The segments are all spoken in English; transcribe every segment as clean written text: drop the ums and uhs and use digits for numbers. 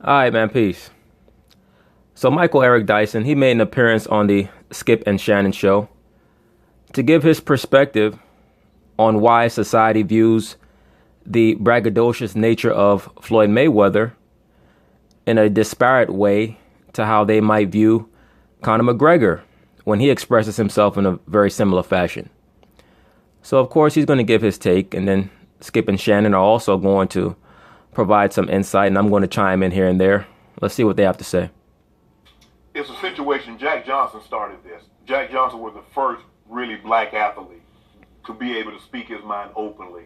All right, man, peace. So Michael Eric Dyson, he made an appearance on the Skip and Shannon show to give his perspective on why society views the braggadocious nature of Floyd Mayweather in a disparate way to how they might view Conor McGregor when he expresses himself in a very similar fashion. So, of course, he's going to give his take, and then Skip and Shannon are also going to provide some insight, and I'm going to chime in here and there. Let's see what they have to say. It's a situation. Jack Johnson started this. Jack Johnson was the first really black athlete to be able to speak his mind openly.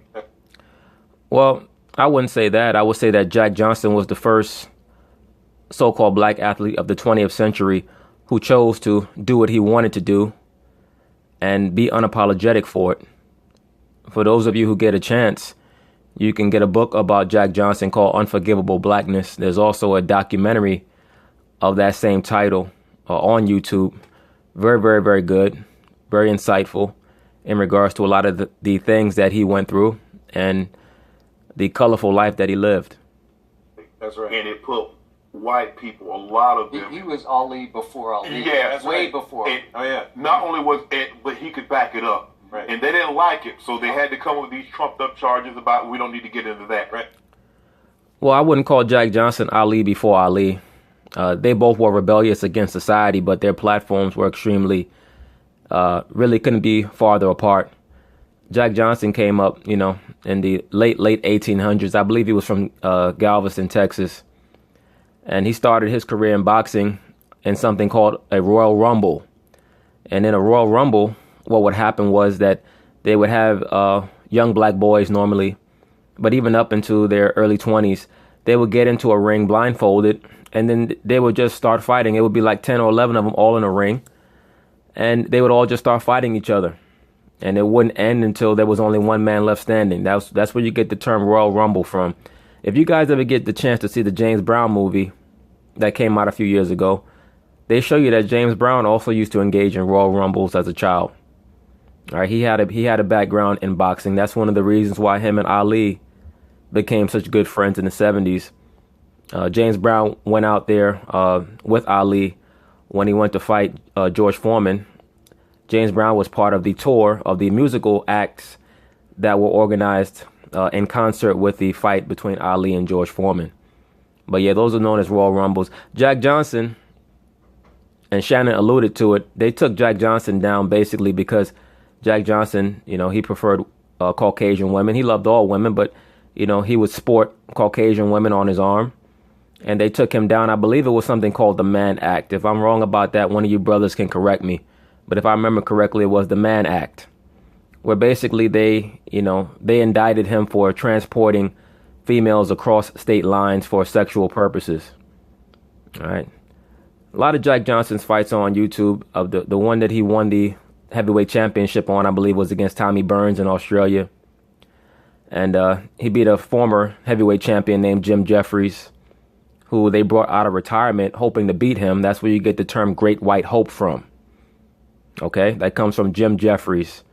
Well, I wouldn't say that. I would say that Jack Johnson was the first so-called black athlete of the 20th century who chose to do what he wanted to do and be unapologetic for it. For those of you who get a chance, you can get a book about Jack Johnson called Unforgivable Blackness. There's also a documentary of that same title on YouTube. Very, very, very good. Very insightful in regards to a lot of the things that he went through and the colorful life that he lived. That's right. And it put white people, a lot of them. He was Ali before Ali. Yeah, that's way right. before. And, not only was it, but he could back it up. Right. And they didn't like it, so they had to come up with these trumped up charges about we don't need to get into that. Right. Well, I wouldn't call Jack Johnson Ali before Ali. They both were rebellious against society, but their platforms were extremely, really couldn't be farther apart. Jack Johnson came up, in the late 1800s. I believe he was from Galveston, Texas. And he started his career in boxing in something called a Royal Rumble. And in a Royal Rumble, what would happen was that they would have young black boys normally, but even up into their early 20s, they would get into a ring blindfolded, and then they would just start fighting. It would be like 10 or 11 of them all in a ring, and they would all just start fighting each other. And it wouldn't end until there was only one man left standing. That's where you get the term Royal Rumble from. If you guys ever get the chance to see the James Brown movie that came out a few years ago, they show you that James Brown also used to engage in Royal Rumbles as a child. All right, he had a background in boxing. That's one of the reasons why him and Ali became such good friends in the 70s. James Brown went out there with Ali when he went to fight George Foreman. James Brown was part of the tour of the musical acts that were organized in concert with the fight between Ali and George Foreman. But yeah, those are known as Royal Rumbles. Jack Johnson, and Shannon alluded to it, they took Jack Johnson down basically because Jack Johnson, he preferred Caucasian women. He loved all women, but, he would sport Caucasian women on his arm. And they took him down. I believe it was something called the Mann Act. If I'm wrong about that, one of you brothers can correct me. But if I remember correctly, it was the Mann Act, where basically they indicted him for transporting females across state lines for sexual purposes. All right. A lot of Jack Johnson's fights are on YouTube. Of the one that he won the heavyweight championship on, I believe, was against Tommy Burns in Australia. And he beat a former heavyweight champion named Jim Jeffries, who they brought out of retirement hoping to beat him. That's where you get the term Great White Hope from. Okay, that comes from Jim Jeffries.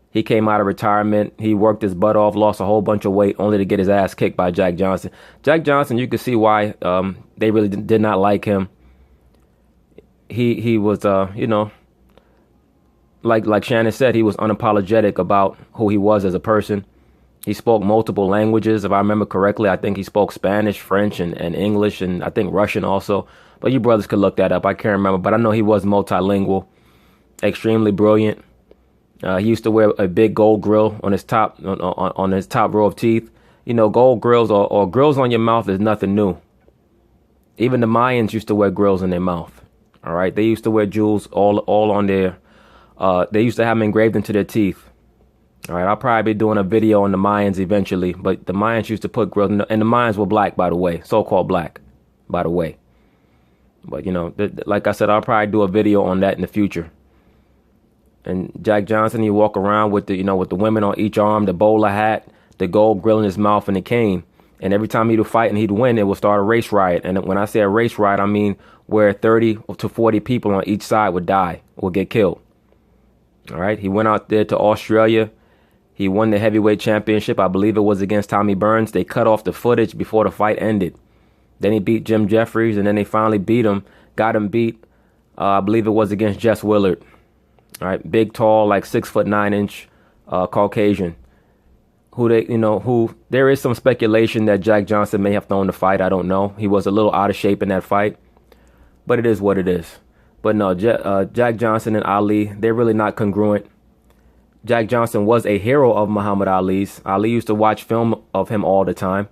He came out of retirement. He worked his butt off, lost a whole bunch of weight, only to get his ass kicked by Jack Johnson. Jack Johnson, you could see why they really did not like him. He was, like Shannon said, he was unapologetic about who he was as a person. He spoke multiple languages. If I remember correctly, I think he spoke Spanish, French, and English, and I think Russian also. But you brothers could look that up. I can't remember, but I know he was multilingual. Extremely brilliant. He used to wear a big gold grill on his top row of teeth. Gold grills or grills on your mouth is nothing new. Even the Mayans used to wear grills in their mouth. All right, they used to wear jewels all on their. They used to have them engraved into their teeth. All right, I'll probably be doing a video on the Mayans eventually, but the Mayans used to put grills, and the Mayans were black, by the way, so-called black, by the way. But like I said, I'll probably do a video on that in the future. And Jack Johnson, he walk around with the women on each arm, the bowler hat, the gold grill in his mouth, and the cane. And every time he'd fight and he'd win, it would start a race riot. And when I say a race riot, I mean where 30 to 40 people on each side would die, would get killed. All right. He went out there to Australia. He won the heavyweight championship. I believe it was against Tommy Burns. They cut off the footage before the fight ended. Then he beat Jim Jeffries, and then they finally got him beat. I believe it was against Jess Willard. All right, big, tall, like 6'9" Caucasian. Who there is some speculation that Jack Johnson may have thrown the fight. I don't know. He was a little out of shape in that fight, but it is what it is. But no, Jack Johnson and Ali, they're really not congruent. Jack Johnson was a hero of Muhammad Ali's. Ali used to watch film of him all the time.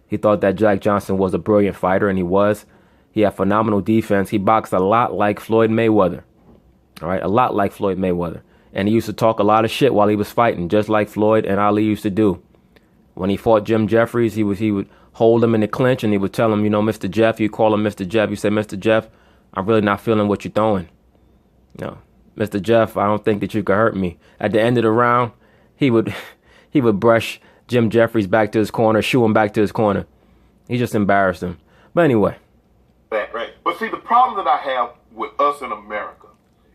He thought that Jack Johnson was a brilliant fighter, and he was. He had phenomenal defense. He boxed a lot like Floyd Mayweather. All right, a lot like Floyd Mayweather. And he used to talk a lot of shit while he was fighting, just like Floyd and Ali used to do. When he fought Jim Jeffries, he would hold him in the clinch, and he would tell him, Mr. Jeff, you call him Mr. Jeff. You say, Mr. Jeff, I'm really not feeling what you're throwing. No, Mr. Jeff, I don't think that you could hurt me. At the end of the round, he would brush Jim Jeffries back to his corner, shoo him back to his corner. He just embarrassed him. But anyway. Right. But see, the problem that I have with us in America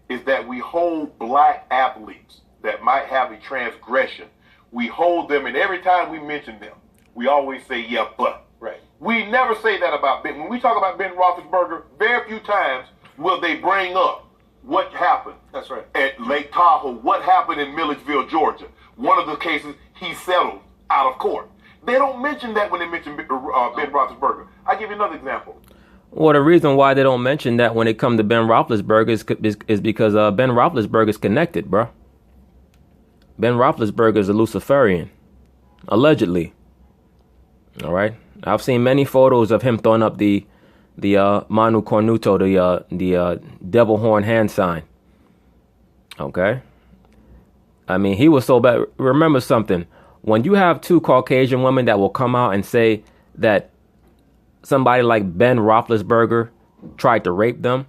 is that we hold black athletes that might have a transgression. We hold them, and every time we mention them, we always say, yeah, but. Right. We never say that about Ben. When we talk about Ben Roethlisberger, very few times will they bring up what happened. That's right. At Lake Tahoe, what happened in Milledgeville, Georgia. One of the cases he settled out of court. They don't mention that when they mention Ben Roethlisberger. I'll give you another example. Well, the reason why they don't mention that when it comes to Ben Roethlisberger is because Ben Roethlisberger is connected, bro. Ben Roethlisberger is a Luciferian, allegedly. All right, I've seen many photos of him throwing up the Manu Cornuto, the devil horn hand sign. Okay, I mean, he was so bad. Remember something: when you have two Caucasian women that will come out and say that somebody like Ben Roethlisberger tried to rape them,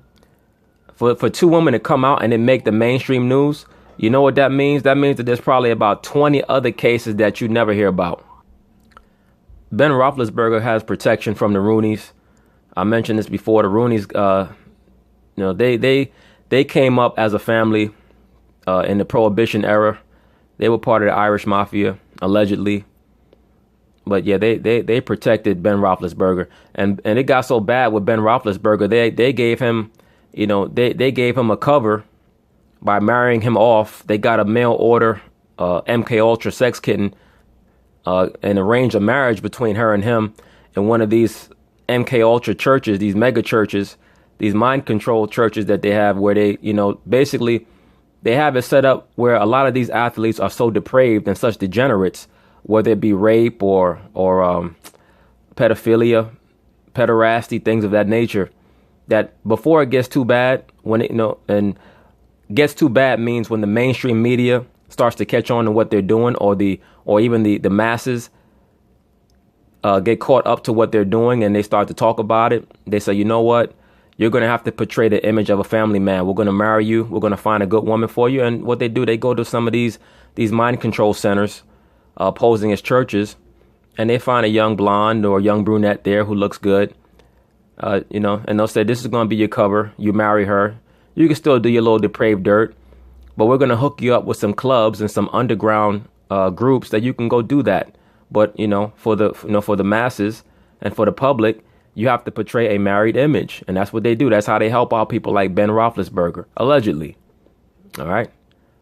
for two women to come out and then make the mainstream news, you know what that means? That means that there's probably about 20 other cases that you never hear about. Ben Roethlisberger has protection from the Rooneys. I mentioned this before. The Rooneys, they came up as a family in the Prohibition era. They were part of the Irish Mafia, allegedly. But yeah, they protected Ben Roethlisberger, and it got so bad with Ben Roethlisberger, they gave him, they gave him a cover by marrying him off. They got a mail order MK Ultra sex kitten and arranged a marriage between her and him in one of these MK Ultra churches, these mega churches, these mind control churches that they have, where they, basically they have it set up where a lot of these athletes are so depraved and such degenerates, whether it be rape or pedophilia, pederasty, things of that nature, that before it gets too bad, when it, and gets too bad means when the mainstream media starts to catch on to what they're doing, or even the masses get caught up to what they're doing, and they start to talk about it. They say, you know what? You're going to have to portray the image of a family man. We're going to marry you. We're going to find a good woman for you. And what they do, they go to some of these mind control centers, posing as churches, and they find a young blonde or a young brunette there who looks good, and they'll say, this is going to be your cover. You marry her. You can still do your little depraved dirt, but we're going to hook you up with some clubs and some underground groups that you can go do that. But, for the masses and for the public, you have to portray a married image. And that's what they do. That's how they help out people like Ben Roethlisberger, allegedly. All right.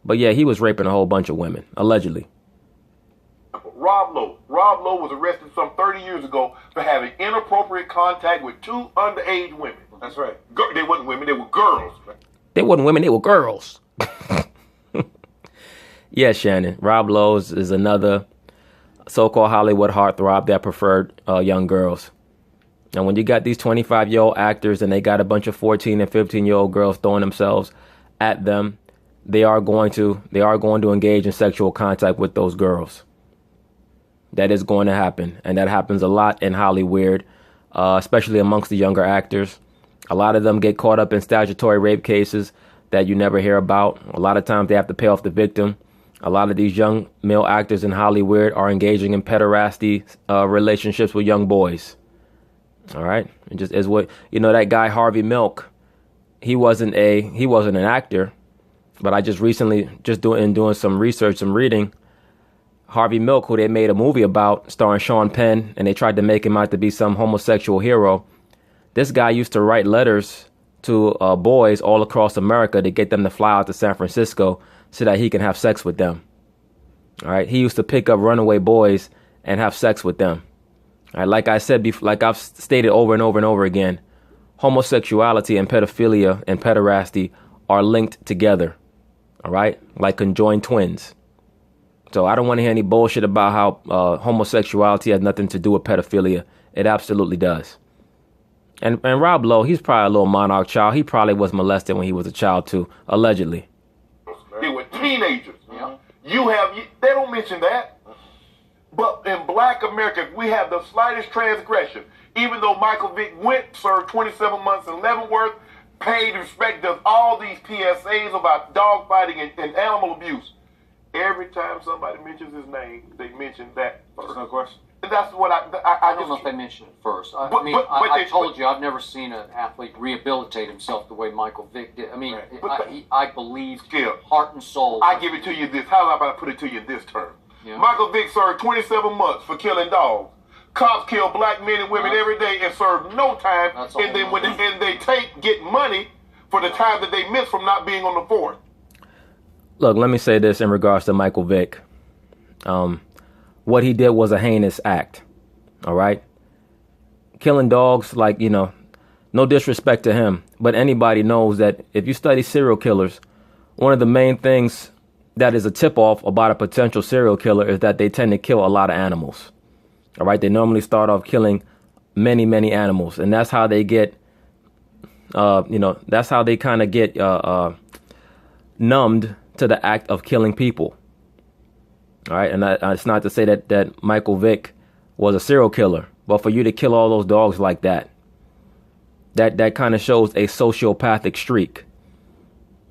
But yeah, he was raping a whole bunch of women, allegedly. Rob Lowe was arrested some 30 years ago for having inappropriate contact with two underage women. That's right. They wasn't women, they were girls. They wasn't women, they were girls. Yeah, Shannon. Rob Lowe is another so-called Hollywood heartthrob that preferred young girls. And when you got these 25-year-old actors and they got a bunch of 14 and 15-year-old girls throwing themselves at them, they are going to engage in sexual contact with those girls. That is going to happen, and that happens a lot in Hollywood, especially amongst the younger actors. A lot of them get caught up in statutory rape cases that you never hear about. A lot of times they have to pay off the victim. A lot of these young male actors in Hollywood are engaging in pederasty relationships with young boys. All right, it just is what that guy Harvey Milk. He wasn't an actor, but I just recently doing some research, some reading. Harvey Milk, who they made a movie about starring Sean Penn, and they tried to make him out to be some homosexual hero. This guy used to write letters to boys all across America to get them to fly out to San Francisco so that he can have sex with them. All right. He used to pick up runaway boys and have sex with them. All right. Like I said, like I've stated over and over and over again, homosexuality and pedophilia and pederasty are linked together. All right. Like conjoined twins. So I don't want to hear any bullshit about how homosexuality has nothing to do with pedophilia. It absolutely does. And Rob Lowe, he's probably a little monarch child. He probably was molested when he was a child too, allegedly. They were teenagers. Yeah. They don't mention that. But in Black America, we have the slightest transgression. Even though Michael Vick served 27 months in Leavenworth, paid respect, does all these PSAs about dog fighting and animal abuse. Every time somebody mentions his name, they mention that first. There's no question. And that's what I don't know if they mentioned it first. I told you I've never seen an athlete rehabilitate himself the way Michael Vick did. I mean, right. I believe heart and soul. I give it to you this. How about I put it to you in this term? Yeah. Michael Vick served 27 months for killing dogs. Cops kill black men and women every day and serve no time. And then when they get money for the time that they miss from not being on the force. Look, let me say this in regards to Michael Vick. What he did was a heinous act. All right. Killing dogs, no disrespect to him, but anybody knows that if you study serial killers, one of the main things that is a tip-off about a potential serial killer is that they tend to kill a lot of animals. All right. They normally start off killing many, many animals. And that's how they get, that's how they kind of get numbed to the act of killing people. All right. And it's not to say that Michael Vick was a serial killer, but for you to kill all those dogs like that kind of shows a sociopathic streak.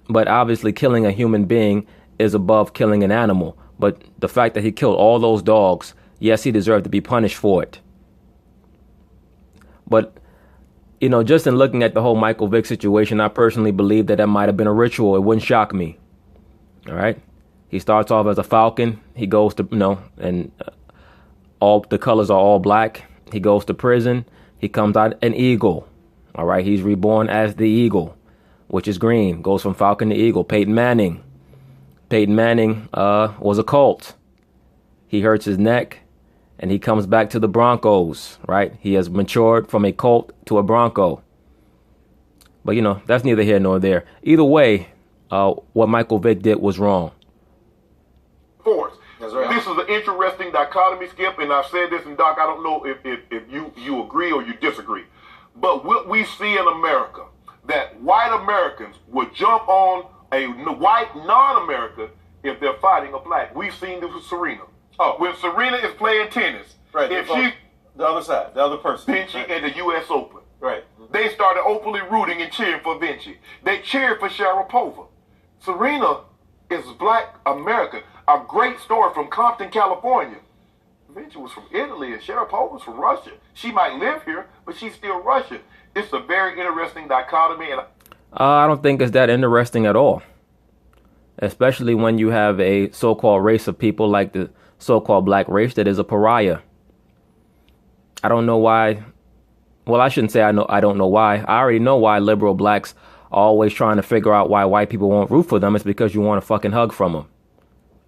But obviously killing a human being is above killing an animal. But the fact that he killed all those dogs, yes, he deserved to be punished for it. But, just in looking at the whole Michael Vick situation, I personally believe that might have been a ritual. It wouldn't shock me. All right. He starts off as a falcon. He goes to, and all the colors are all black. He goes to prison. He comes out an eagle. All right. He's reborn as the eagle, which is green. Goes from falcon to eagle. Peyton Manning was a Colt. He hurts his neck and he comes back to the Broncos. Right. He has matured from a Colt to a Bronco. But, that's neither here nor there. Either way, what Michael Vick did was wrong. Force. That's right. This is an interesting dichotomy, Skip, and I've said this, and Doc, I don't know if you agree or you disagree. But what we see in America, that white Americans would jump on a white non-American if they're fighting a black. We've seen this with Serena. Oh, when Serena is playing tennis, right? If she the other side, the other person, Vinci at the U.S. Open, right? They started openly rooting and cheering for Vinci. They cheered for Sharapova. Serena is black American. A great story from Compton, California. Vinci was from Italy and Sharapova was from Russia. She might live here, but she's still Russian. It's a very interesting dichotomy. And I don't think it's that interesting at all. Especially when you have a so-called race of people like the so-called black race that is a pariah. I don't know why. Well, I shouldn't say I don't know why. I already know why liberal blacks are always trying to figure out why white people won't root for them. It's because you want a fucking hug from them.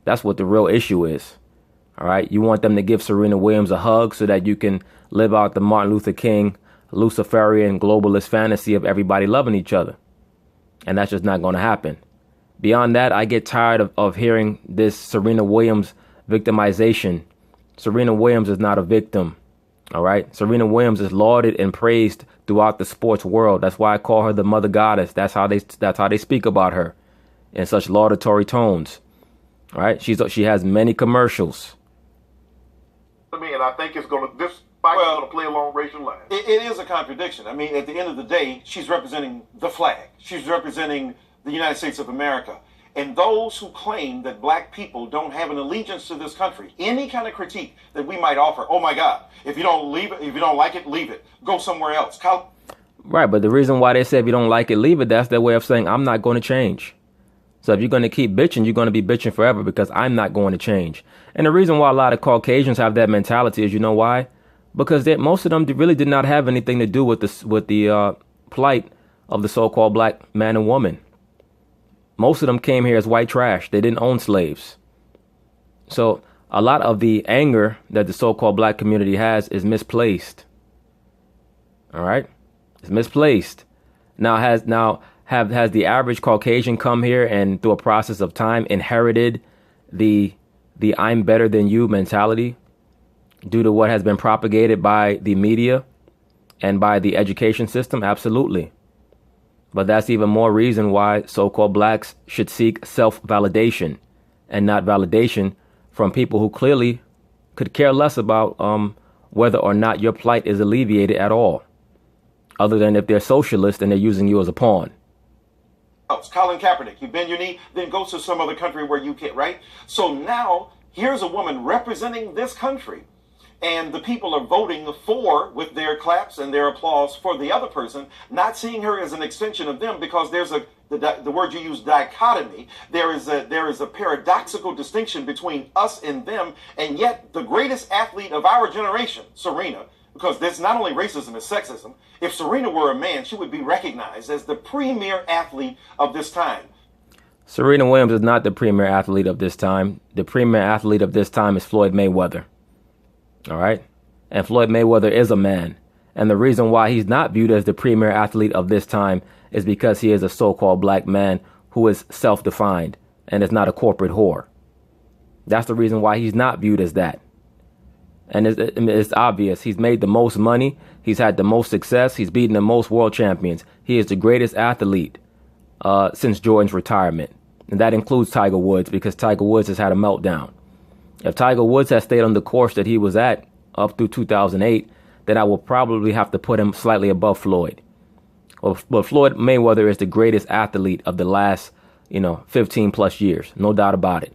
That's what the real issue is. All right. You want them to give Serena Williams a hug so that you can live out the Martin Luther King, Luciferian, globalist fantasy of everybody loving each other. And that's just not going to happen. Beyond that, I get tired of hearing this Serena Williams victimization. Serena Williams is not a victim. All right. Serena Williams is lauded and praised throughout the sports world. That's why I call her the mother goddess. That's how they speak about her in such laudatory tones. All right. She has many commercials. And I think this fight is going to play along racial lines. It is a contradiction. I mean, at the end of the day, she's representing the flag. She's representing the United States of America. And those who claim that black people don't have an allegiance to this country, any kind of critique that we might offer, oh my God, if you don't like it, leave it. Go somewhere else. Right, but the reason why they say if you don't like it, leave it, that's their way of saying I'm not going to change. So if you're going to keep bitching, you're going to be bitching forever because I'm not going to change. And the reason why a lot of Caucasians have that mentality is, you know why? Because most of them really did not have anything to do with the plight of the so-called black man and woman. Most of them came here as white trash. They didn't own slaves. So a lot of the anger that the so-called black community has is misplaced. All right? It's misplaced. Now has the average Caucasian come here and through a process of time inherited the I'm better than you mentality due to what has been propagated by the media and by the education system? Absolutely. But that's even more reason why so-called blacks should seek self-validation and not validation from people who clearly could care less about whether or not your plight is alleviated at all, other than if they're socialist and they're using you as a pawn. Colin Kaepernick, you bend your knee, then go to some other country where you can't, right? So now here's a woman representing this country, and the people are voting for, with their claps and their applause, for the other person, not seeing her as an extension of them, because there's the word you use, dichotomy. There is a paradoxical distinction between us and them, and yet the greatest athlete of our generation, Serena, because there's not only racism and sexism. If Serena were a man, she would be recognized as the premier athlete of this time. Serena Williams is not the premier athlete of this time. The premier athlete of this time is Floyd Mayweather. All right? And Floyd Mayweather is a man. And the reason why he's not viewed as the premier athlete of this time is because he is a so-called black man who is self-defined and is not a corporate whore. That's the reason why he's not viewed as that. And it's obvious. He's made the most money. He's had the most success. He's beaten the most world champions. He is the greatest athlete since Jordan's retirement. And that includes Tiger Woods, because Tiger Woods has had a meltdown. If Tiger Woods had stayed on the course that he was at up through 2008, then I will probably have to put him slightly above Floyd. But Floyd Mayweather is the greatest athlete of the last, 15 plus years. No doubt about it.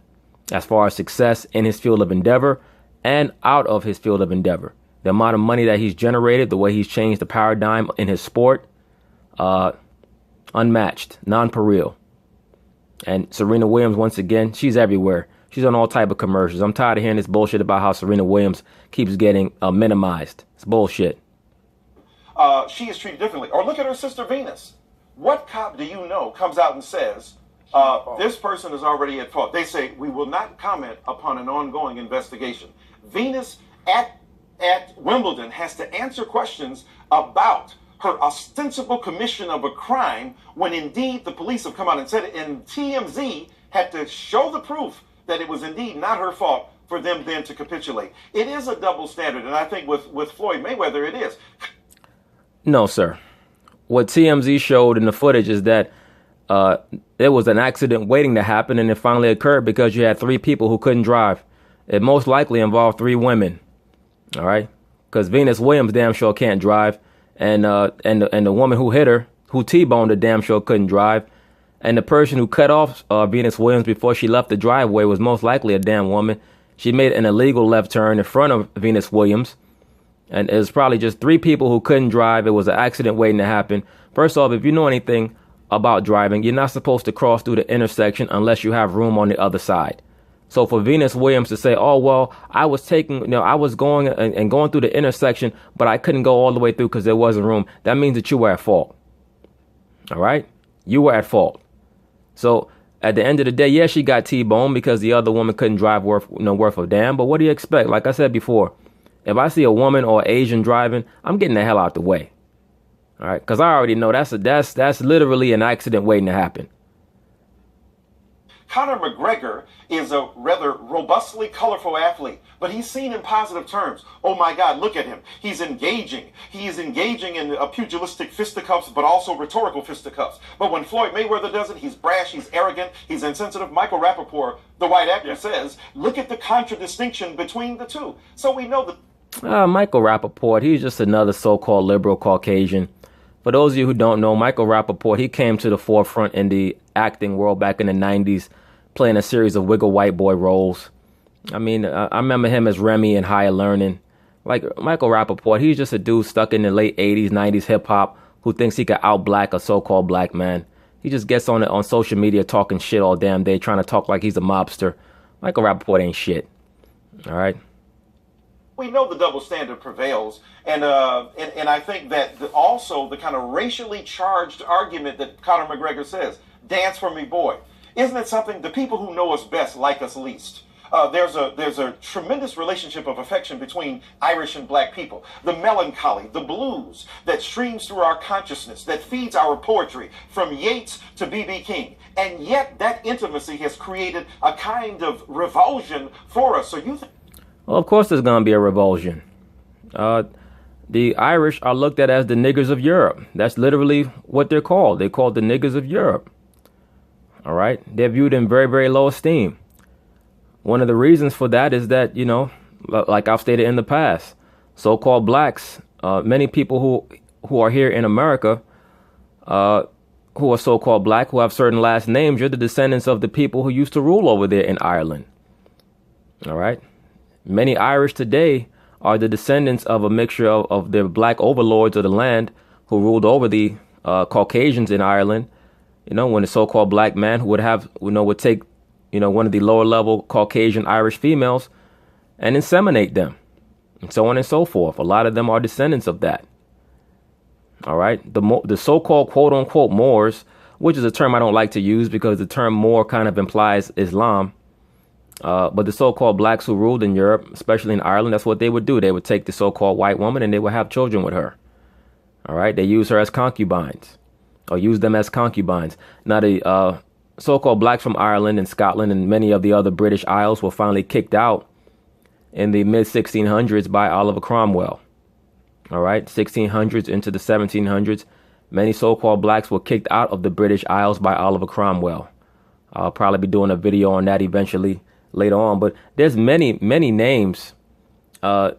As far as success in his field of endeavor and out of his field of endeavor. The amount of money that he's generated, the way he's changed the paradigm in his sport, unmatched, non-pareil. And Serena Williams, once again, she's everywhere. She's on all type of commercials. I'm tired of hearing this bullshit about how Serena Williams keeps getting minimized. It's bullshit. She is treated differently. Or look at her sister Venus. What cop do you know comes out and says, this person is already at fault? They say, we will not comment upon an ongoing investigation. Venus at Wimbledon has to answer questions about her ostensible commission of a crime when indeed the police have come out and said it, and TMZ had to show the proof that it was indeed not her fault for them then to capitulate. It is a double standard, and I think with Floyd Mayweather it is. No, sir. What TMZ showed in the footage is that there was an accident waiting to happen, and it finally occurred because you had 3 people who couldn't drive. It most likely involved 3 women. All right, because Venus Williams damn sure can't drive, and the woman who hit her, who T-boned her, damn sure couldn't drive, and the person who cut off Venus Williams before she left the driveway was most likely a damn woman. She made an illegal left turn in front of Venus Williams, and it was probably just 3 people who couldn't drive. It was an accident waiting to happen. First off, if you know anything about driving, you're not supposed to cross through the intersection unless you have room on the other side. So for Venus Williams to say, oh, well, I was going and going through the intersection, but I couldn't go all the way through because there wasn't room. That means that you were at fault. All right. You were at fault. So at the end of the day, yeah, she got T-boned because the other woman couldn't drive worth a damn. But what do you expect? Like I said before, if I see a woman or Asian driving, I'm getting the hell out the way. All right. Because I already know that's literally an accident waiting to happen. Conor McGregor is a rather robustly colorful athlete, but he's seen in positive terms. Oh my God, look at him. He's engaging. He is engaging in pugilistic fisticuffs, but also rhetorical fisticuffs. But when Floyd Mayweather does it, he's brash, he's arrogant, he's insensitive. Michael Rappaport, the white actor, says, look at the contradistinction between the two. So we know that. Michael Rappaport, he's just another so-called liberal Caucasian. For those of you who don't know, Michael Rappaport, he came to the forefront in the acting world back in the 90s, playing a series of wiggle white boy roles. I mean, I remember him as Remy in Higher Learning. Like Michael Rappaport, he's just a dude stuck in the late 80s, 90s hip-hop who thinks he could out-black a so-called black man. He just gets on social media talking shit all damn day, trying to talk like he's a mobster. Michael Rappaport ain't shit. All right. We know the double standard prevails, and I think that also the kind of racially charged argument that Conor McGregor says, "Dance for me, boy." Isn't it something? The people who know us best like us least. There's a tremendous relationship of affection between Irish and black people. The melancholy, the blues that streams through our consciousness, that feeds our poetry, from Yeats to B.B. King. And yet that intimacy has created a kind of revulsion for us. So you think... Well, of course there's going to be a revulsion. The Irish are looked at as the niggers of Europe. That's literally what they're called. They're called the niggers of Europe. All right. They're viewed in very, very low esteem. One of the reasons for that is that, you know, like I've stated in the past, so-called blacks, many people who are here in America, who are so-called black, who have certain last names, you're the descendants of the people who used to rule over there in Ireland. All right. Many Irish today are the descendants of a mixture of the black overlords of the land who ruled over the Caucasians in Ireland. You know, when the so-called black man would take, you know, one of the lower level Caucasian Irish females and inseminate them and so on and so forth. A lot of them are descendants of that. All right. The so-called quote unquote Moors, which is a term I don't like to use because the term Moor kind of implies Islam. But the so-called blacks who ruled in Europe, especially in Ireland, that's what they would do. They would take the so-called white woman and they would have children with her. All right. They use her as concubines or use them as concubines. Now, the so-called blacks from Ireland and Scotland and many of the other British Isles were finally kicked out in the mid-1600s by Oliver Cromwell. All right. 1600s into the 1700s. Many so-called blacks were kicked out of the British Isles by Oliver Cromwell. I'll probably be doing a video on that eventually later on, but there's many names that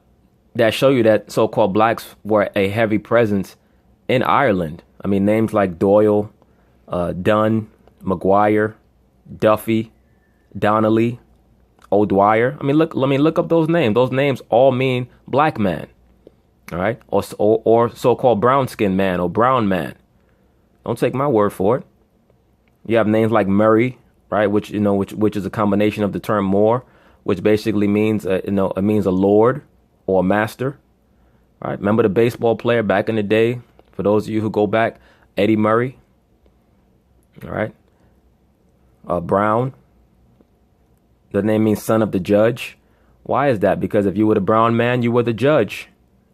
show you that so-called blacks were a heavy presence in Ireland. I mean, names like Doyle, Dunn, Maguire, Duffy, Donnelly, O'Dwyer. Let me look up those names. Those names all mean black man, all right, or so-called brown-skinned man or brown man. Don't take my word for it. You have names like Murray, right, which is a combination of the term Moor, which basically means it means a lord or a master. All right, remember the baseball player back in the day? For those of you who go back, Eddie Murray. All right. Brown. The name means son of the judge. Why is that? Because if you were the brown man, you were the judge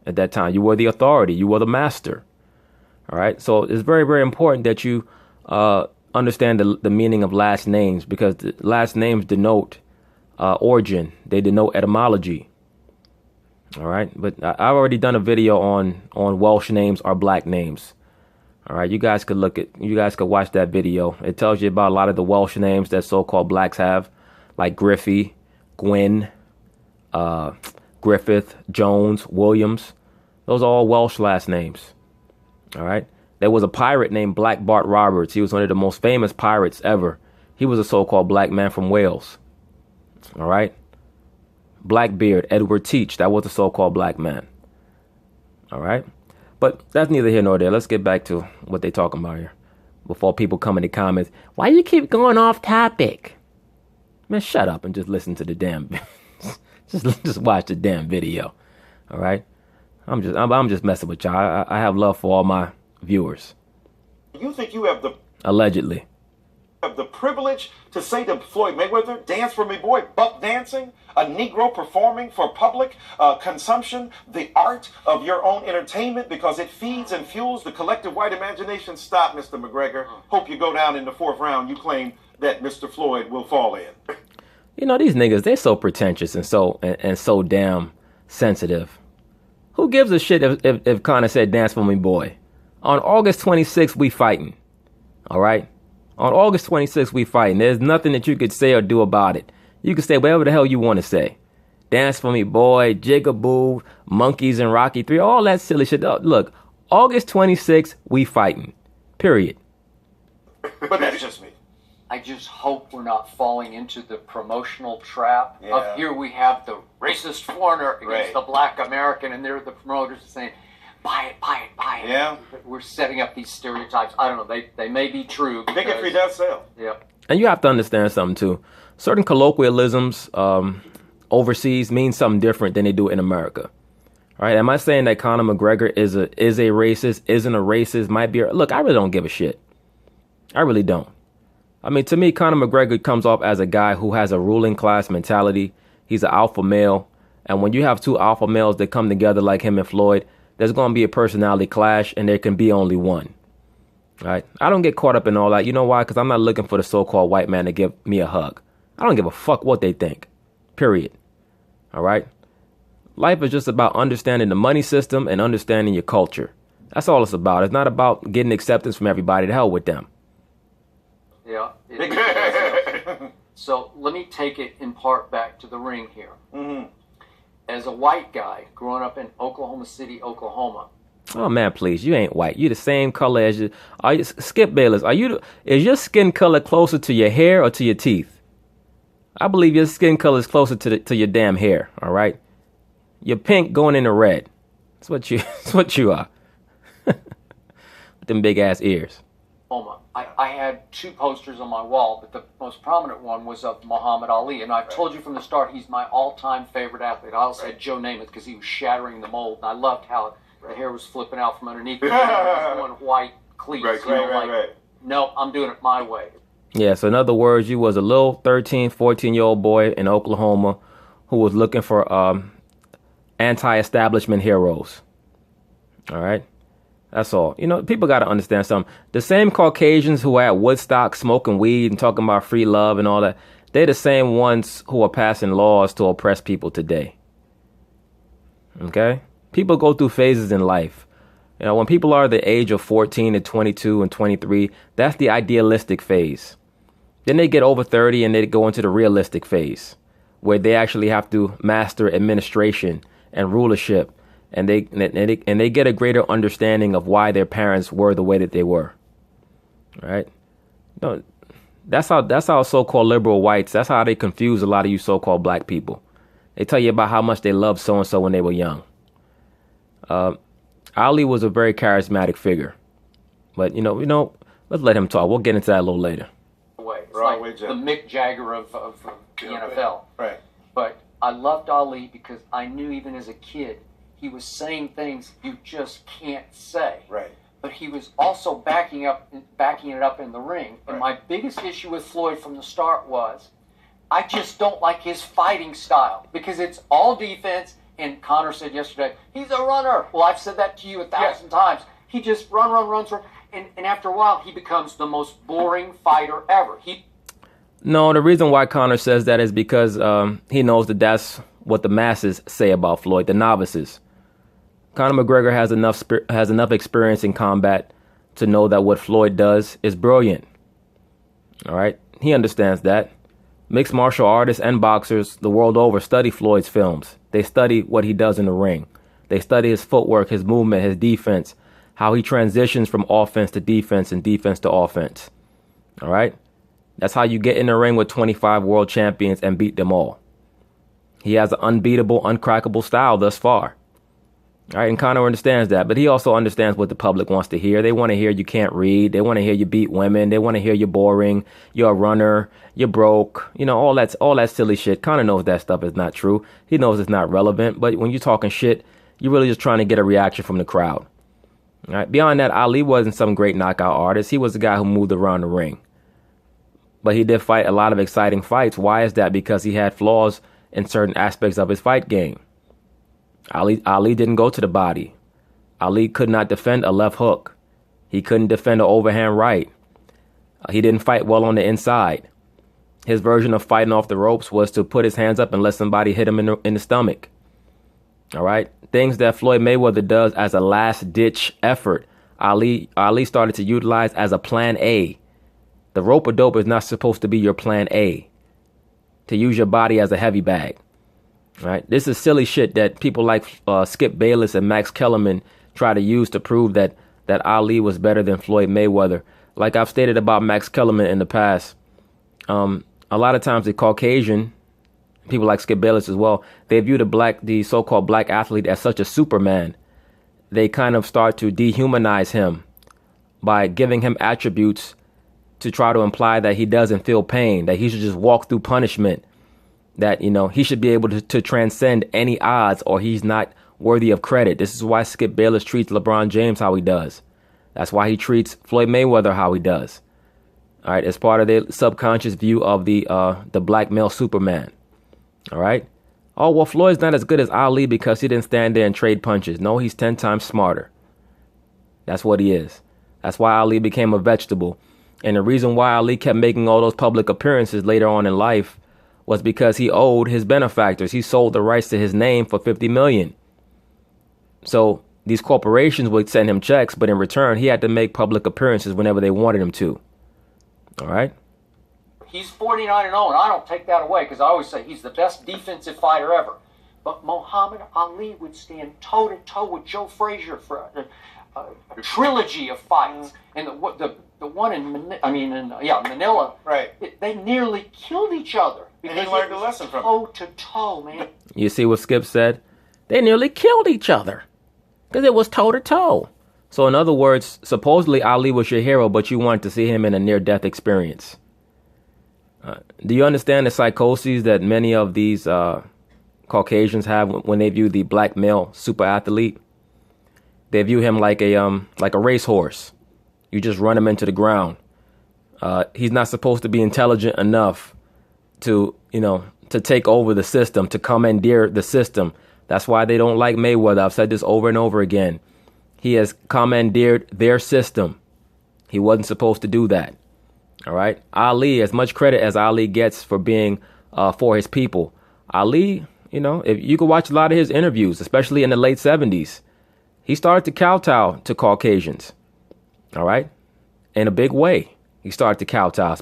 at that time. You were the authority. You were the master. All right. So it's very, very important that you understand the meaning of last names, because the last names denote origin. They denote etymology. All right. But I've already done a video on Welsh names are black names. All right. You guys could watch that video. It tells you about a lot of the Welsh names that so-called blacks have, like Griffey, Gwyn, Griffith, Jones, Williams. Those are all Welsh last names. All right. There was a pirate named Black Bart Roberts. He was one of the most famous pirates ever. He was a so-called black man from Wales. All right. Blackbeard, Edward Teach. That was a so-called black man. All right. But that's neither here nor there. Let's get back to what they're talking about here before people come in the comments. Why you keep going off topic? Man, shut up and just listen to the damn. just watch the damn video. All right. I'm just messing with y'all. I have love for all my viewers. You think you have allegedly have the privilege to say to Floyd Mayweather, "Dance for me, boy"? Buck dancing, a Negro performing for public consumption, the art of your own entertainment, because it feeds and fuels the collective white imagination. Stop, Mr. McGregor. Hope you go down in the 4th round. You claim that Mr. Floyd will fall in. You know, these niggas, they're so pretentious and so damn sensitive. Who gives a shit if Conor said dance for me, boy? On August 26th, we fighting. All right? On August 26th, we fighting. There's nothing that you could say or do about it. You can say whatever the hell you want to say. Dance for me, boy, Jigaboo, Monkeys and Rocky 3, all that silly shit. Look, August 26th, we fighting. Period. But that's just me. I just hope we're not falling into the promotional trap of here we have the racist foreigner against the black American, and they're the promoters saying, buy it, buy it, buy Yeah. We're setting up these stereotypes. I don't know. They may be true. Bigotry does sell. Yep. And you have to understand something too. Certain colloquialisms overseas mean something different than they do in America. All right? Am I saying that Conor McGregor is a racist, isn't a racist, might be look, I really don't give a shit. I really don't. I mean, to me, Conor McGregor comes off as a guy who has a ruling class mentality. He's an alpha male. And when you have two alpha males that come together like him and Floyd, there's going to be a personality clash, and there can be only one. All right? I don't get caught up in all that. You know why? Because I'm not looking for the so-called white man to give me a hug. I don't give a fuck what they think. Period. All right? Life is just about understanding the money system and understanding your culture. That's all it's about. It's not about getting acceptance from everybody. To hell with them. Yeah. So let me take it in part back to the ring here. Mm-hmm. As a white guy growing up in Oklahoma City, Oklahoma. Oh man, please, you ain't white. You the same color as you. Are you, Skip Bayless? Is your skin color closer to your hair or to your teeth? I believe your skin color is closer to your damn hair. All right, you're pink going into red. That's what you. That's what you are. With them big ass ears. I had two posters on my wall, but the most prominent one was of Muhammad Ali. And I told you from the start, he's my all-time favorite athlete. I also had Joe Namath because he was shattering the mold. And I loved how the hair was flipping out from underneath. It was going white cleats. Right. No, I'm doing it my way. Yeah, so in other words, you was a little 13, 14-year-old boy in Oklahoma who was looking for anti-establishment heroes. All right? That's all. You know, people got to understand something. The same Caucasians who are at Woodstock smoking weed and talking about free love and all that, they're the same ones who are passing laws to oppress people today. Okay? People go through phases in life. You know, when people are the age of 14 to 22 and 23, that's the idealistic phase. Then they get over 30 and they go into the realistic phase, where they actually have to master administration and rulership. And they get a greater understanding of why their parents were the way that they were. Right? No, that's how so-called liberal whites, that's how they confuse a lot of you so-called black people. They tell you about how much they loved so-and-so when they were young. Ali was a very charismatic figure. But, you know, let's let him talk. We'll get into that a little later. It's like the Mick Jagger of the NFL. Right. But I loved Ali because I knew even as a kid, he was saying things you just can't say. Right. But he was also backing it up in the ring. And my biggest issue with Floyd from the start was, I just don't like his fighting style because it's all defense. And Conor said yesterday, he's a runner. Well, I've said that to you 1,000 times. He just runs. And after a while, he becomes the most boring fighter ever. No, the reason why Conor says that is because he knows that that's what the masses say about Floyd, the novices. Conor McGregor has enough experience in combat to know that what Floyd does is brilliant. All right? He understands that. Mixed martial artists and boxers the world over study Floyd's films. They study what he does in the ring. They study his footwork, his movement, his defense, how he transitions from offense to defense and defense to offense. All right? That's how you get in the ring with 25 world champions and beat them all. He has an unbeatable, uncrackable style thus far. All right, and Conor understands that, but he also understands what the public wants to hear. They want to hear you can't read. They want to hear you beat women. They want to hear you're boring. You're a runner. You're broke. You know, all that silly shit. Conor knows that stuff is not true. He knows it's not relevant. But when you're talking shit, you're really just trying to get a reaction from the crowd. All right. Beyond that, Ali wasn't some great knockout artist. He was a guy who moved around the ring. But he did fight a lot of exciting fights. Why is that? Because he had flaws in certain aspects of his fight game. Ali didn't go to the body. Ali could not defend a left hook. He couldn't defend an overhand right. He didn't fight well on the inside. His version of fighting off the ropes was to put his hands up and let somebody hit him in the stomach. All right? Things that Floyd Mayweather does as a last-ditch effort, Ali started to utilize as a plan A. The rope-a-dope is not supposed to be your plan A. To use your body as a heavy bag. Right? This is silly shit that people like Skip Bayless and Max Kellerman try to use to prove that Ali was better than Floyd Mayweather. Like I've stated about Max Kellerman in the past, a lot of times the Caucasian, people like Skip Bayless as well, they view the so-called black athlete as such a Superman. they kind of start to dehumanize him by giving him attributes to try to imply that he doesn't feel pain, that he should just walk through punishment, that, he should be able to transcend any odds, or he's not worthy of credit. This is why Skip Bayless treats LeBron James how he does. That's why he treats Floyd Mayweather how he does. All right, as part of their subconscious view of the black male Superman. All right. Oh, well, Floyd's not as good as Ali because he didn't stand there and trade punches. No, he's 10 times smarter. That's what he is. That's why Ali became a vegetable. And the reason why Ali kept making all those public appearances later on in life was because he owed his benefactors. He sold the rights to his name for $50 million. So these corporations would send him checks, but in return, he had to make public appearances whenever they wanted him to. All right. He's 49-0, and I don't take that away because I always say he's the best defensive fighter ever. But Muhammad Ali would stand toe-to-toe with Joe Frazier for a trilogy of fights. And the one in Manila, right? They nearly killed each other. And he learned a lesson from it. Toe-to-toe, man. You see what Skip said? They nearly killed each other because it was toe-to-toe. So in other words, supposedly Ali was your hero, but you wanted to see him in a near-death experience. Do you understand the psychoses that many of these Caucasians have when they view the black male super athlete? They view him like a racehorse. You just run him into the ground. He's not supposed to be intelligent enough to take over the system, to commandeer the system. That's why they don't like Mayweather. I've said this over and over again. He has commandeered their system. He wasn't supposed to do that. All right. Ali, as much credit as Ali gets for being for his people, Ali, if you could watch a lot of his interviews, especially in the late 70s, he started to kowtow to Caucasians. All right. In a big way. He started to kowtow,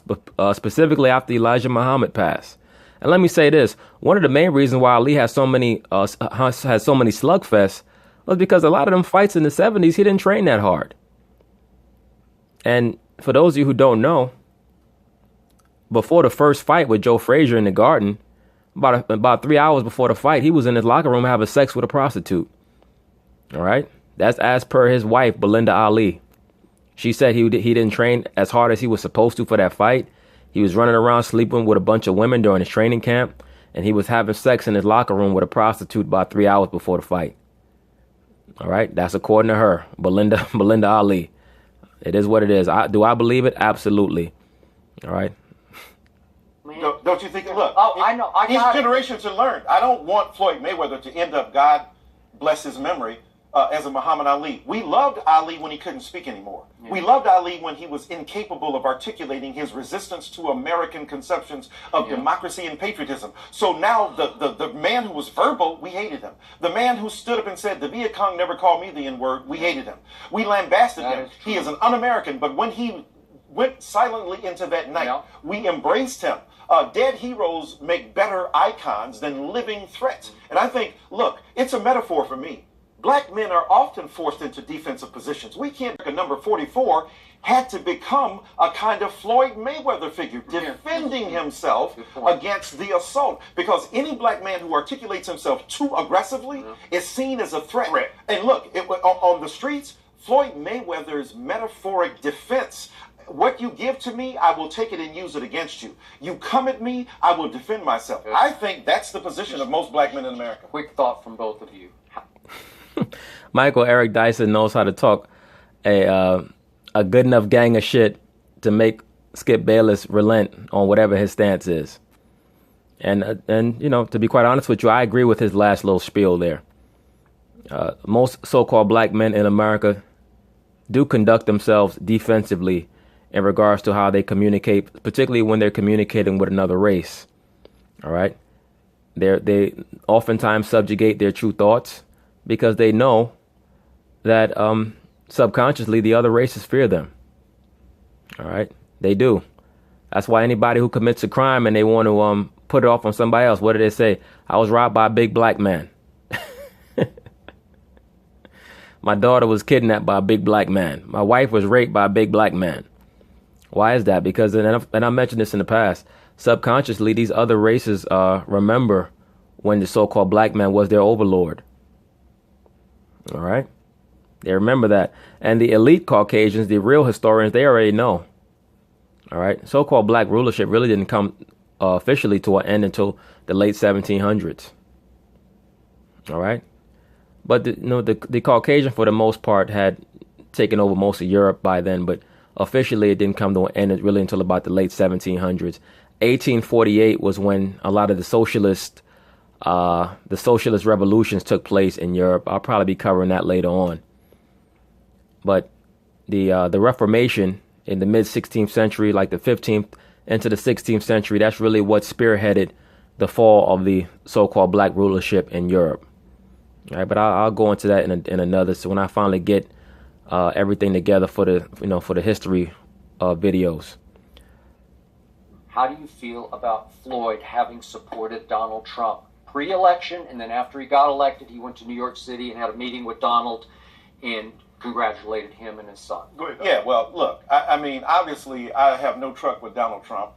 specifically after Elijah Muhammad passed. And let me say this. One of the main reasons why Ali has so many slugfests was because a lot of them fights in the 70s, he didn't train that hard. And for those of you who don't know, before the first fight with Joe Frazier in the Garden, about 3 hours before the fight, he was in his locker room having sex with a prostitute. All right. That's as per his wife, Belinda Ali. She said he didn't train as hard as he was supposed to for that fight. He was running around sleeping with a bunch of women during his training camp, and he was having sex in his locker room with a prostitute about 3 hours before the fight. All right. That's according to her, Belinda Ali. It is what it is. Do I believe it? Absolutely. All right. Don't you think? Look, I know. His generation to learn. I don't want Floyd Mayweather to end up, God bless his memory, as a Muhammad Ali. We loved Ali when he couldn't speak anymore. Yeah. We loved Ali when he was incapable of articulating his resistance to American conceptions of democracy and patriotism. So now the man who was verbal, we hated him. The man who stood up and said, the Viet Cong never called me the N-word, we hated him. We lambasted him. He is an un-American, but when he went silently into that night, we embraced him. Dead heroes make better icons than living threats. And I think, look, it's a metaphor for me. Black men are often forced into defensive positions. We can't, number 44 had to become a kind of Floyd Mayweather figure, defending himself against the assault. Because any black man who articulates himself too aggressively is seen as a threat. And look, on the streets, Floyd Mayweather's metaphoric defense: what you give to me, I will take it and use it against you. You come at me, I will defend myself. I think that's the position of most black men in America. Quick thought from both of you. Michael Eric Dyson knows how to talk a good enough gang of shit to make Skip Bayless relent on whatever his stance is. And to be quite honest with you, I agree with his last little spiel there. Most so-called black men in America do conduct themselves defensively in regards to how they communicate, particularly when they're communicating with another race. All right. They oftentimes subjugate their true thoughts because they know that subconsciously the other races fear them. All right. They do. That's why anybody who commits a crime and they want to put it off on somebody else, what do they say? I was robbed by a big black man. My daughter was kidnapped by a big black man. My wife was raped by a big black man. Why is that? Because, and I mentioned this in the past, subconsciously, these other races remember when the so-called black man was their overlord. All right? They remember that. And the elite Caucasians, the real historians, they already know. All right. So-called black rulership really didn't come officially to an end until the late 1700s. All right. But the Caucasian, for the most part, had taken over most of Europe by then. But officially, it didn't come to an end really until about the late 1700s. 1848 was when a lot of the socialist revolutions took place in Europe. I'll probably be covering that later on. But the Reformation in the mid 16th century, like the 15th into the 16th century, that's really what spearheaded the fall of the so-called black rulership in Europe. All right, but I'll go into that in another. So when I finally get everything together for the history videos. How do you feel about Floyd having supported Donald Trump pre-election, and then after he got elected, he went to New York City and had a meeting with Donald and congratulated him and his son? Go ahead. Yeah, well, look, I mean, obviously, I have no truck with Donald Trump.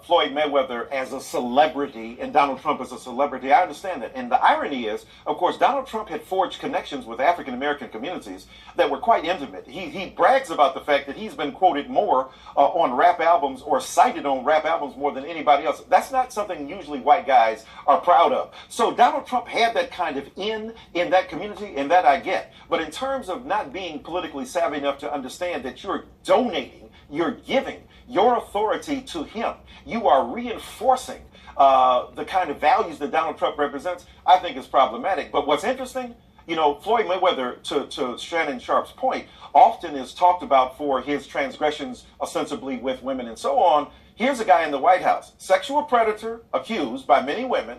Floyd Mayweather as a celebrity and Donald Trump as a celebrity, I understand that. And the irony is, of course, Donald Trump had forged connections with African-American communities that were quite intimate. He brags about the fact that he's been quoted more on rap albums or cited on rap albums more than anybody else. That's not something usually white guys are proud of. So Donald Trump had that kind of in that community, and that I get. But in terms of not being politically savvy enough to understand that you're donating, you're giving your authority to him, you are reinforcing the kind of values that Donald Trump represents, I think is problematic. But what's interesting, Floyd Mayweather, to Shannon Sharp's point, often is talked about for his transgressions ostensibly with women and so on. Here's a guy in the White House, sexual predator, accused by many women,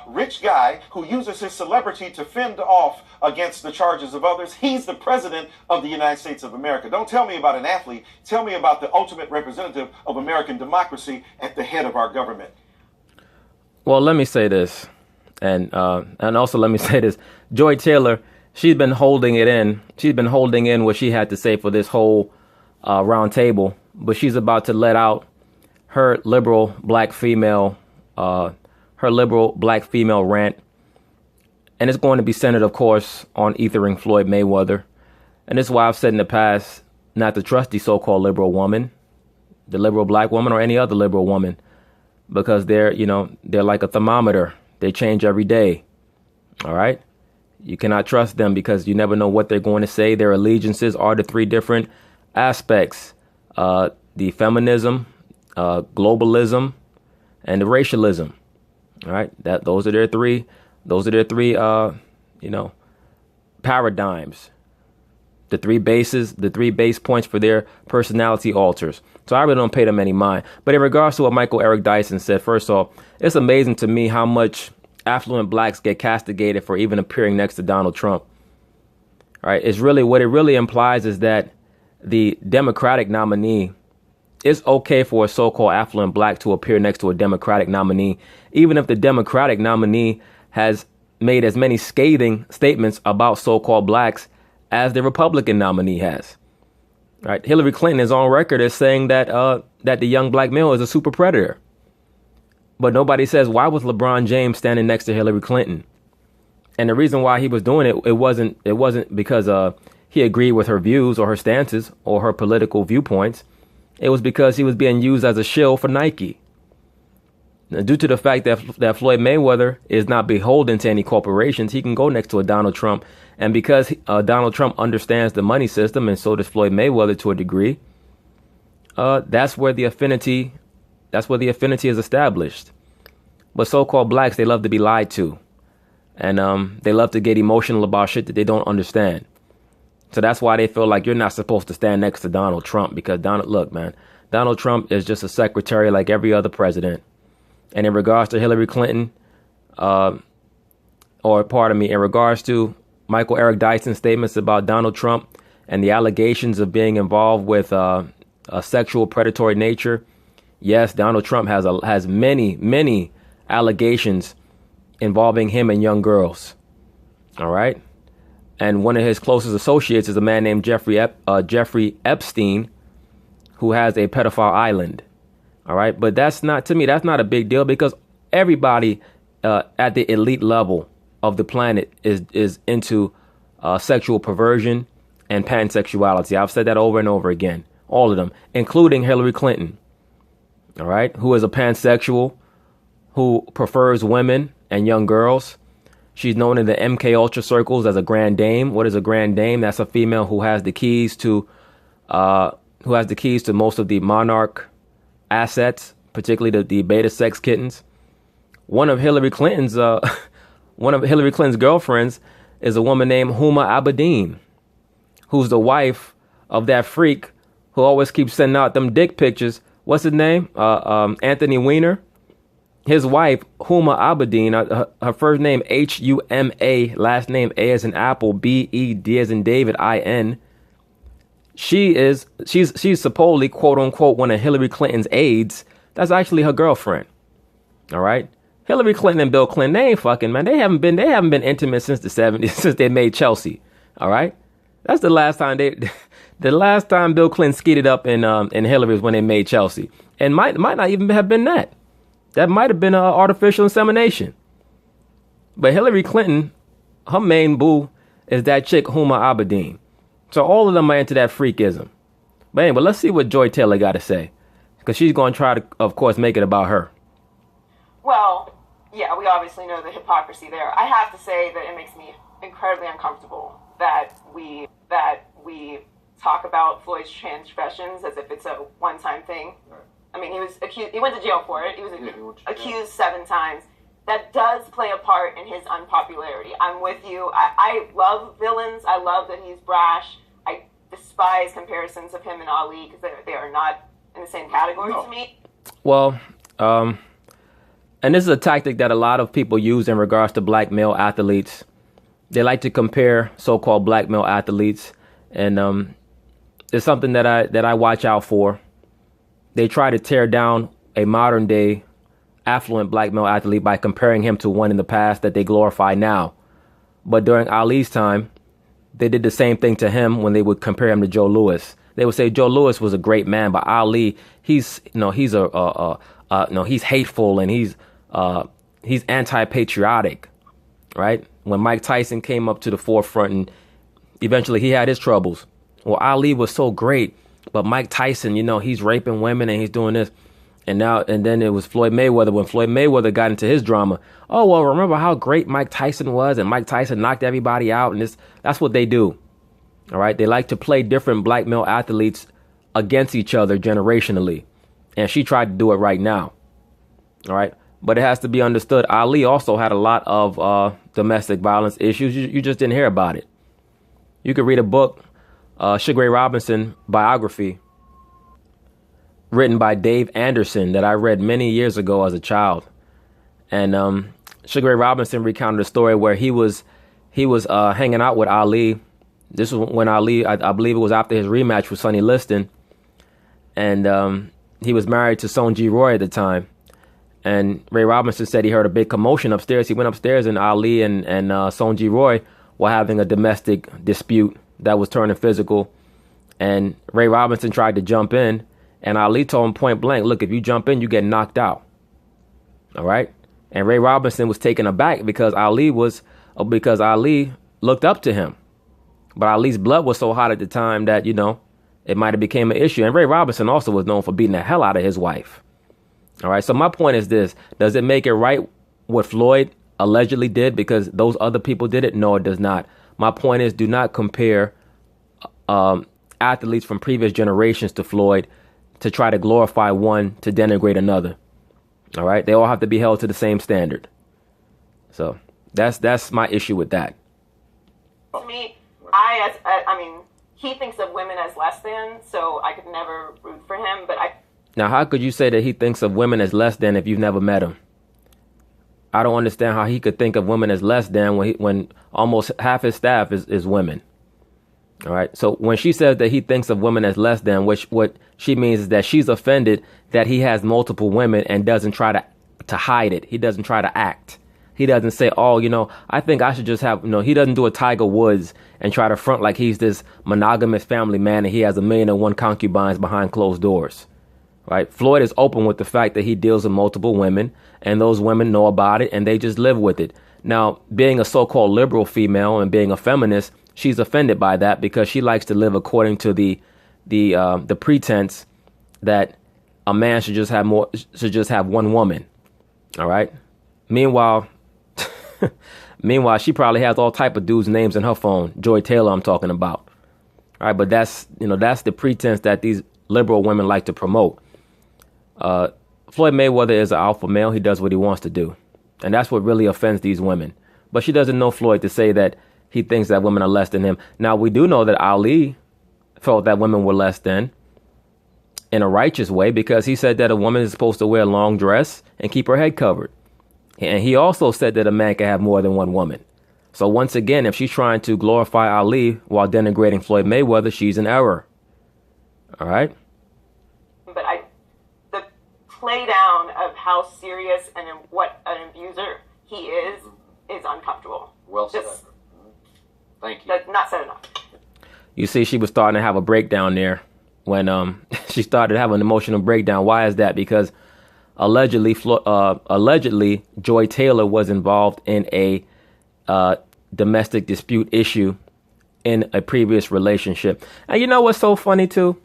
rich guy who uses his celebrity to fend off against the charges of others. He's the president of the United States of America. Don't tell me about an athlete. Tell me about the ultimate representative of American democracy at the head of our government. Well, let me say this, and also let me say this. Joy Taylor, she's been holding it in. She's been holding in what she had to say for this whole round table, but she's about to let out her liberal black female rant. And it's going to be centered, of course, on ethering Floyd Mayweather. And this is why I've said in the past not to trust the so-called liberal woman, the liberal black woman, or any other liberal woman, because they're like a thermometer. They change every day. All right. You cannot trust them because you never know what they're going to say. Their allegiances are the three different aspects: the feminism, globalism, and the racialism. All right. Those are their three paradigms. The three base points for their personality alters. So I really don't pay them any mind. But in regards to what Michael Eric Dyson said, first off, it's amazing to me how much affluent blacks get castigated for even appearing next to Donald Trump. All right. What it really implies is that the Democratic nominee, it's okay for a so-called affluent black to appear next to a Democratic nominee, even if the Democratic nominee has made as many scathing statements about so-called blacks as the Republican nominee has. Right? Hillary Clinton is on record as saying that the young black male is a super predator. But nobody says, why was LeBron James standing next to Hillary Clinton? And the reason why he was doing it, it wasn't because he agreed with her views or her stances or her political viewpoints. It was because he was being used as a shill for Nike. Now, due to the fact that Floyd Mayweather is not beholden to any corporations, he can go next to a Donald Trump. And because Donald Trump understands the money system, and so does Floyd Mayweather to a degree, that's where the affinity is established. But so-called blacks, they love to be lied to. And they love to get emotional about shit that they don't understand. So that's why they feel like you're not supposed to stand next to Donald Trump, because Donald Trump is just a secretary like every other president. And in regards to Hillary Clinton, in regards to Michael Eric Dyson's statements about Donald Trump and the allegations of being involved with a sexual predatory nature, yes, Donald Trump has many allegations involving him and young girls. All right. And one of his closest associates is a man named Jeffrey Epstein, who has a pedophile island. All right. But that's not a big deal, because everybody at the elite level of the planet is into sexual perversion, and pansexuality. I've said that over and over again. All of them, including Hillary Clinton. All right, who is a pansexual, who prefers women and young girls. She's known in the MK Ultra circles as a grand dame. What is a grand dame? That's a female who has the keys to most of the monarch assets, particularly the beta sex kittens. One of Hillary Clinton's girlfriends is a woman named Huma Abedin, who's the wife of that freak who always keeps sending out them dick pictures. What's his name? Anthony Weiner. His wife, Huma Abedin, her first name Huma, last name A as in Apple, Bed as in David, In. She's supposedly, quote unquote, one of Hillary Clinton's aides. That's actually her girlfriend. All right. Hillary Clinton and Bill Clinton, they ain't fucking, man. They haven't been intimate since the 70s, since they made Chelsea. All right. That's the last time Bill Clinton skeeted up in Hillary was when they made Chelsea. And might not even have been that. That might have been artificial insemination. But Hillary Clinton, her main boo is that chick Huma Abedin. So all of them are into that freakism. But anyway, let's see what Joy Taylor got to say. Because she's going to try to, of course, make it about her. Well, yeah, we obviously know the hypocrisy there. I have to say that it makes me incredibly uncomfortable that we talk about Floyd's transgressions as if it's a one-time thing. Right. I mean, he was accused. He went to jail for it. He was accused 7 times. That does play a part in his unpopularity. I'm with you. I love villains. I love that he's brash. I despise comparisons of him and Ali because they are not in the same category to me. Well, and this is a tactic that a lot of people use in regards to black male athletes. They like to compare so-called black male athletes, and it's something that I watch out for. They try to tear down a modern day affluent black male athlete by comparing him to one in the past that they glorify now. But during Ali's time, they did the same thing to him when they would compare him to Joe Louis. They would say Joe Louis was a great man, but Ali, he's hateful and he's anti-patriotic, right? When Mike Tyson came up to the forefront and eventually he had his troubles. Well, Ali was so great. But Mike Tyson, he's raping women and he's doing this. And then it was Floyd Mayweather. When Floyd Mayweather got into his drama, oh, well, remember how great Mike Tyson was? And Mike Tyson knocked everybody out. And that's what they do. All right. They like to play different black male athletes against each other generationally. And she tried to do it right now. All right. But it has to be understood. Ali also had a lot of domestic violence issues. You just didn't hear about it. You could read a book. Sugar Ray Robinson biography written by Dave Anderson that I read many years ago as a child. And Sugar Ray Robinson recounted a story where he was hanging out with Ali. This was when Ali, I believe it was after his rematch with Sonny Liston. And he was married to Sonji Roy at the time. And Ray Robinson said he heard a big commotion upstairs. He went upstairs and Ali and Sonji Roy were having a domestic dispute that was turning physical, and Ray Robinson tried to jump in, and Ali told him point blank, look, if you jump in, you get knocked out. All right. And Ray Robinson was taken aback because Ali looked up to him. But Ali's blood was so hot at the time that, it might have became an issue. And Ray Robinson also was known for beating the hell out of his wife. All right. So my point is this. Does it make it right what Floyd allegedly did because those other people did it? No, it does not. My point is, do not compare athletes from previous generations to Floyd to try to glorify one to denigrate another. All right. They all have to be held to the same standard. So that's my issue with that. To me, he thinks of women as less than, so I could never root for him. Now, how could you say that he thinks of women as less than if you've never met him? I don't understand how he could think of women as less than when almost half his staff is women. All right. So when she says that he thinks of women as less than, what she means is that she's offended that he has multiple women and doesn't try to hide it. He doesn't try to act. He doesn't say, oh, I think I should just have, he doesn't do a Tiger Woods and try to front like he's this monogamous family man and he has 1,000,001 concubines behind closed doors. Right. Floyd is open with the fact that he deals with multiple women and those women know about it and they just live with it. Now, being a so-called liberal female and being a feminist, she's offended by that because she likes to live according to the pretense that a man should just have one woman. All right. Meanwhile, she probably has all type of dudes' names in her phone. Joy Taylor, I'm talking about. All right, but that's the pretense that these liberal women like to promote. Floyd Mayweather is an alpha male. He does what he wants to do, and that's what really offends these women. But she doesn't know Floyd to say that he thinks that women are less than him. Now, we do know that Ali felt that women were less than in a righteous way because he said that a woman is supposed to wear a long dress and keep her head covered. And he also said that a man can have more than one woman. So once again, if she's trying to glorify Ali while denigrating Floyd Mayweather, she's in error. All right? But the play down of how serious and what an abuser he is uncomfortable. Well said. Thank you. That's not said enough. You see, she was starting to have a breakdown there when she started having an emotional breakdown. Why is that? Because allegedly, Joy Taylor was involved in a domestic dispute issue in a previous relationship. And you know what's so funny too?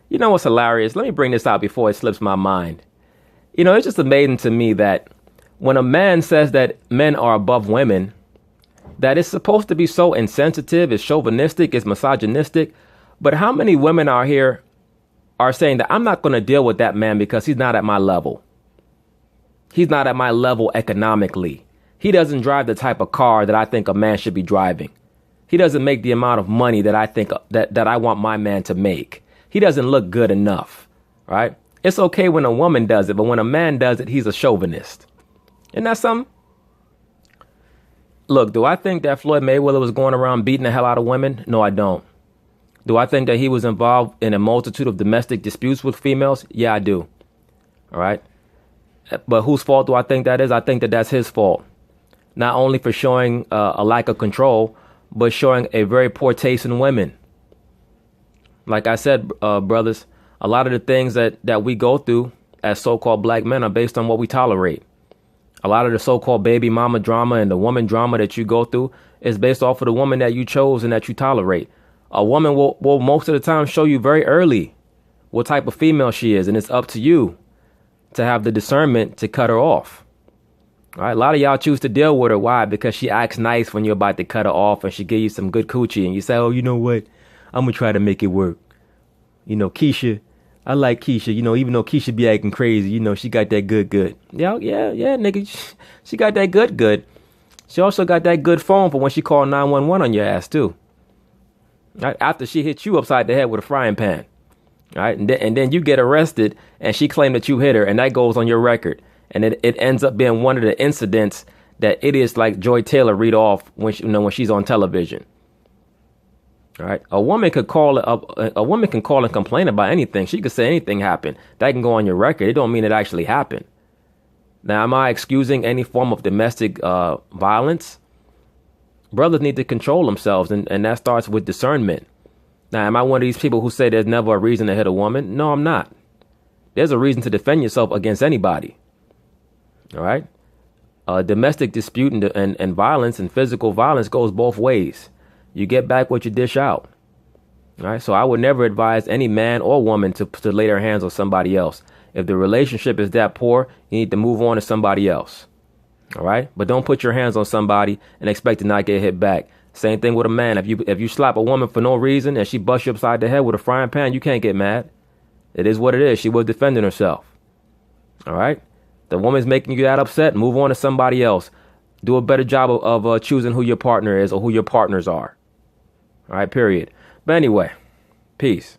You know what's hilarious? Let me bring this out before it slips my mind. You know, it's just amazing to me that when a man says that men are above women, that it's supposed to be so insensitive, it's chauvinistic, it's misogynistic. But how many women are here are saying that I'm not going to deal with that man because he's not at my level. He's not at my level economically. He doesn't drive the type of car that I think a man should be driving. He doesn't make the amount of money that I think that I want my man to make. He doesn't look good enough, right? It's okay when a woman does it, but when a man does it, he's a chauvinist. Isn't that something? Look, do I think that Floyd Mayweather was going around beating the hell out of women? No, I don't. Do I think that he was involved in a multitude of domestic disputes with females? Yeah, I do. All right. But whose fault do I think that is? I think that that's his fault. Not only for showing a lack of control, but showing a very poor taste in women. Like I said, brothers, a lot of the things that we go through as so-called black men are based on what we tolerate. A lot of the so-called baby mama drama and the woman drama that you go through is based off of the woman that you chose and that you tolerate. A woman will most of the time show you very early what type of female she is, and it's up to you to have the discernment to cut her off. All right, a lot of y'all choose to deal with her. Why? Because she acts nice when you're about to cut her off and she give you some good coochie and you say, oh, you know what? I'm going to try to make it work. You know, Keisha, I like Keisha, you know, even though Keisha be acting crazy, you know, she got that good. Yeah, nigga, she got that good. She also got that good phone for when she called 911 on your ass, too. Right? After she hit you upside the head with a frying pan. All right? And then you get arrested and she claimed that you hit her and that goes on your record. And it ends up being one of the incidents that idiots like Joy Taylor read off when she's on television. All right. A woman can call and complain about anything. She could say anything happened. That can go on your record. It don't mean it actually happened. Now, am I excusing any form of domestic violence? Brothers need to control themselves, and that starts with discernment. Now, am I one of these people who say there's never a reason to hit a woman? No, I'm not. There's a reason to defend yourself against anybody. All right? Domestic dispute and violence and physical violence goes both ways. You get back what you dish out. All right? So I would never advise any man or woman to lay their hands on somebody else. If the relationship is that poor, you need to move on to somebody else. All right. But don't put your hands on somebody and expect to not get hit back. Same thing with a man. If you slap a woman for no reason and she busts you upside the head with a frying pan, you can't get mad. It is what it is. She was defending herself. All right. The woman's making you that upset. Move on to somebody else. Do a better job of choosing who your partner is or who your partners are. All right. Period. But anyway, peace.